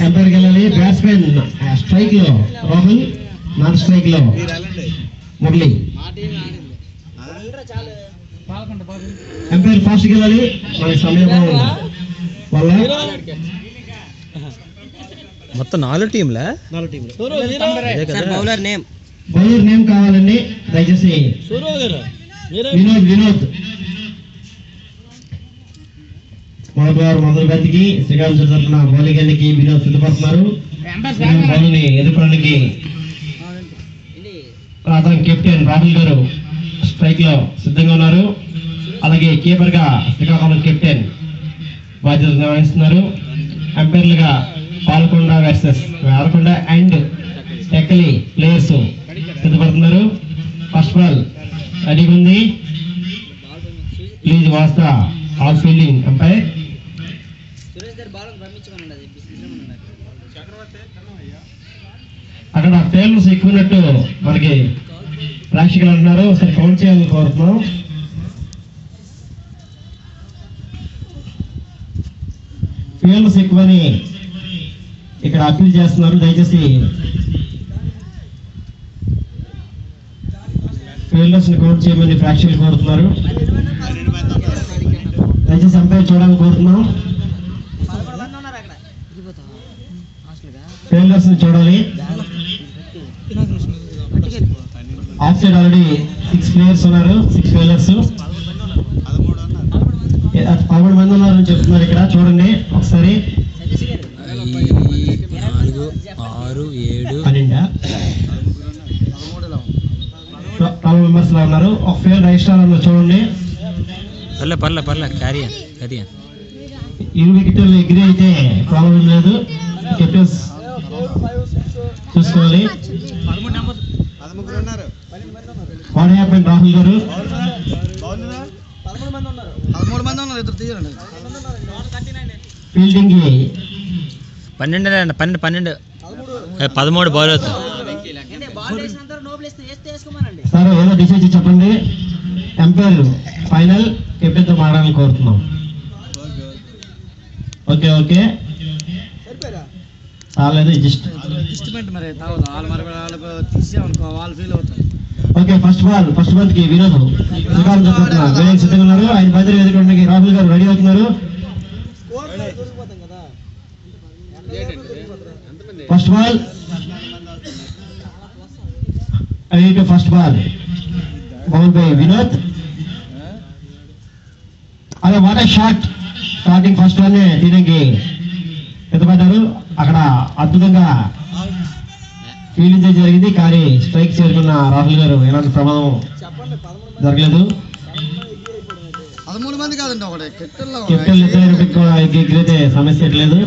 ఎంపైర్కి వెళ్ళాలి. Batsmen strike లో Rahul, non strike లో మురళి. ఎంపైర్ ఫాస్ట్ కి వెళ్ళాలి, మనకి సమయం వల్ల. మొత్తం 4 టీంలా? బౌలర్ నేమ్ కావాలండి దయచేసి. వినోద్ మొదటి బంతికి శ్రీకాంత్ తరఫున బౌలింగ్ ఎందుకు వినోద్ సిద్ధపడుతున్నారు. బౌలింగ్ ఎదుర్కోవడానికి అతను కెప్టెన్ రాహుల్ గారు స్ట్రైక్ లో సిద్ధంగా ఉన్నారు. అలాగే కీపర్ గా శ్రీకాకుళం కెప్టెన్ బాధ్యతలు నిర్వహిస్తున్నారు. ఎంపైర్లుగా పాల్కొండ అండ్ టెక్కలి ప్లేయర్స్ సిద్ధపడుతున్నారు. ఫస్ట్ బాల్ రెడీగా ఉంది. Please watch the all fielding umpire. అక్కడ ఫేమస్ ఎక్కువ ఉన్నట్టు మనకి ప్రేక్షకులు అంటున్నారు. ఒకసారి కౌంట్ చేయాలని కోరుతున్నాం. ఫేమస్ ఎక్కువని ఇక్కడ అప్పీల్ చేస్తున్నారు. దయచేసి ఫీల్డర్స్ ని కౌంట్ చేయమని ప్రేక్షకులు కోరుతున్నారు. దయచేసి ఎంపైర్ చూడాలని కోరుతున్నాం. ఫీల్డర్స్ ని చూడాలి. ఆఫ్ సైడ్ ఆల్రెడీ 6 ప్లేయర్స్ ఉన్నారు. 6 ఫీల్డర్స్ 13 మంది ఉన్నారని చెప్తున్నారు. ఇక్కడ చూడండి ఒకసారి. 4, 6, 7, 12 మెంబర్స్ లా ఉన్నారు. ఒక ఫీల్డ్ రిజిస్టర్ అన్న చూడండి. పర్లే క్యారీ. ఇరు వికెట్లు ఎగిరి అయితే ప్రాబ్లం లేదు. కెప్టెన్స్ చూసుకోవాలి. వాట్ హ్యాపెండ్ రాహుల్ గారు? 13 మంది ఉన్నారు. ఇద్దరు తీయాలండి. ఫీల్డింగ్ 13 బౌల్ అవుతుంది సార్. ఏదో డిసైడ్ చెప్పండి. ఎంపైర్ ఫైనల్ కెప్టెన్ తో మాట్లాడాలని కోరుతున్నాం. ఓకే రాలేదు. ఓకే ఫస్ట్ బంత్ కి వినోద్ శ్రీకాంత్ సిద్ధంగా ఉన్నారు. ఆయన బదిలీ ఎదుర్కోవడానికి రాహుల్ గారు రెడీ అవుతున్నారు. First ball bowl by Vinod. అదే what a shot. Starting first లోనే దీనికి ఎత్తపడ్డారు. అక్కడ అద్భుతంగా ఫీల్డింగ్ జరిగింది. కానీ స్ట్రైక్ చేరుకున్న రాహుల్ గారు ఎలాంటి ప్రమాదం జరగలేదు. 13 మంది కాదండి. ఒకటి కెప్టెన్ ఎగిరితే సమస్య లేదు.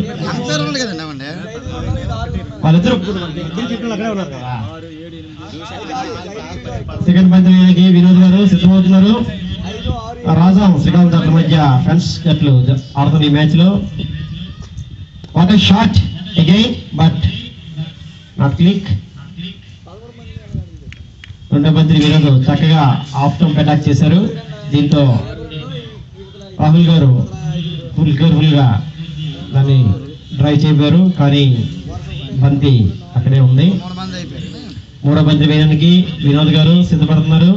వాళ్ళిద్దరు సెకండ్ బంతి వినోద్ గారు సిద్ధమవుతున్నారు. రాజాం శ్రీకాంత్ జట్ల మధ్య ఫ్రెండ్స్ జట్లు ఆడుతున్న ఈ మ్యాచ్ లో. What a shot again but not click. రెండో బంతి వినోద్ చక్కగా ఆఫ్ స్టంప్ అటాక్ చేశారు. దీంతో రాహుల్ గారు ఫుల్ గా దాన్ని డ్రైవ్ చేయబోయారు. కానీ బంతి అక్కడే ఉంది. మూడో బంతి వేయడానికి వినోద్ గారు సిద్ధపడుతున్నారు.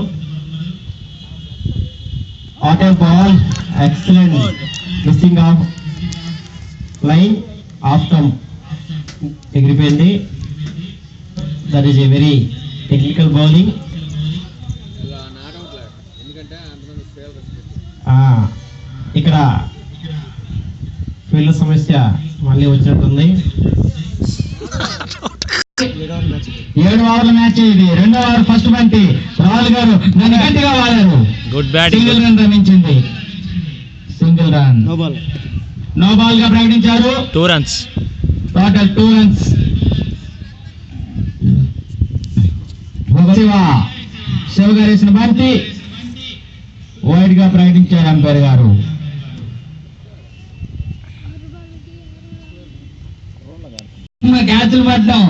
What a ball. Excellent missing off line. Off stump ఎగిరిపోయింది. That is a very technical bowling. ఇక్కడ ఫీల్డ్ సమస్య మళ్ళీ వచ్చినట్టుంది. 7 ఓవర్ల మ్యాచ్ ఇది. 2వ ఓవర్ ఫస్ట్ బంతి రాహుల్ గారు దాన్ని గట్టిగా వాడారు. Good batting. సింగిల్ రన్ రమించింది. Single run. నో బాల్ గా ప్రకటించారు. 2 runs. Total 2 runs. శివ గారు వేసిన బంతి వైడ్ గా ప్రకటించారు అంపైర్ గారు. క్యాచ్లు పడ్డాం.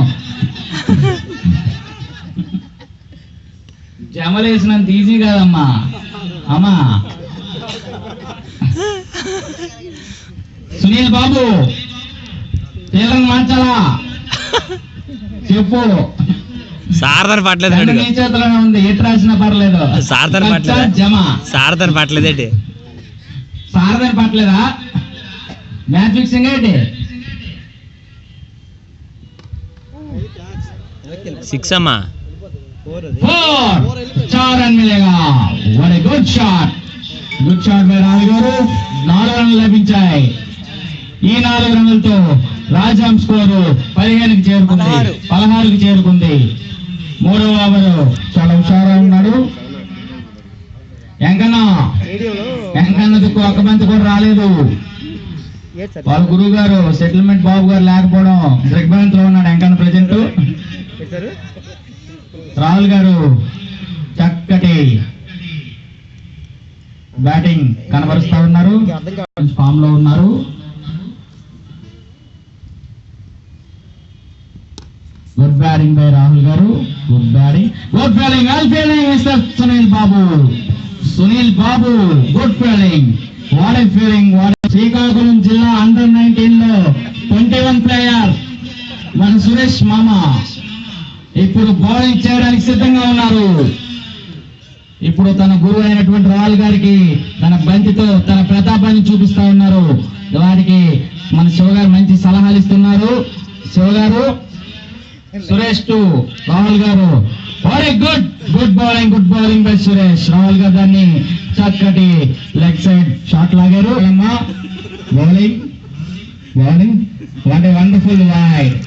జమలు వేసినంత ఈజీ కాదమ్మా. అమ్మా సునీల్ బాబు తీరం మార్చాలా చెప్పు. సారథర్ పట్టలేదు రెండు నీ చేతిలోనే ఉంది, ఎటు రాసినా పర్లేదు. సారథర్ ఖర్చా పట్టలేదు జమ. సారథర్ పట్టలేదేంటి సారథర్ పట్టలేదా? మ్యాచ్ ఫిక్సింగ్ ఏంటి? 6 అమ్మా 4 రన్ మిలేగా. What a good shot by Rahul గారు. 4 రన్లు లభించాయి. ఈ 4 రన్లతో రాజాం స్కోరు 15కి చేరుకుంది, 16కి చేరుకుంది. 3వ ఓవరు చాలా హుషారుగా ఉన్నాడు వెంకన్నకు ఒక బంతి కూడా రాలేదు. వాళ్ళ గురువు గారు సెటిల్మెంట్ బాబు గారు లేకపోవడం దిగ్భ్రాంతిలో ఉన్నాడు వెంకన్న ప్రజెంట్. రాహుల్ గారు చక్కటి బ్యాటింగ్ కనబరుస్తా ఉన్నారు, ఫామ్ లో ఉన్నారు. గుడ్ బ్యాటింగ్ బై రాహుల్ గారు. Good batting well fielding mister Sunil Babu. Good fielding. What a fielding. Srikakulam జిల్లా అండర్-19 లో 21 ప్లేయర్ మన సురేష్ మామ ఇప్పుడు బౌలింగ్ చేయడానికి సిద్ధంగా ఉన్నారు. ఇప్పుడు తన గురువు అయినటువంటి రాహుల్ గారికి తన బంతితో తన ప్రతాపాన్ని చూపిస్తా ఉన్నారు. వారికి మన శివ గారు మంచి సలహాలు ఇస్తున్నారు. శివ గారు సురేష్ టు రాహుల్ గారు. Good bowling by Suresh. Rahul గారు దాన్ని చక్కటి లెగ్ సైడ్ షాట్ లాగారు. Bowling what a wonderful wide.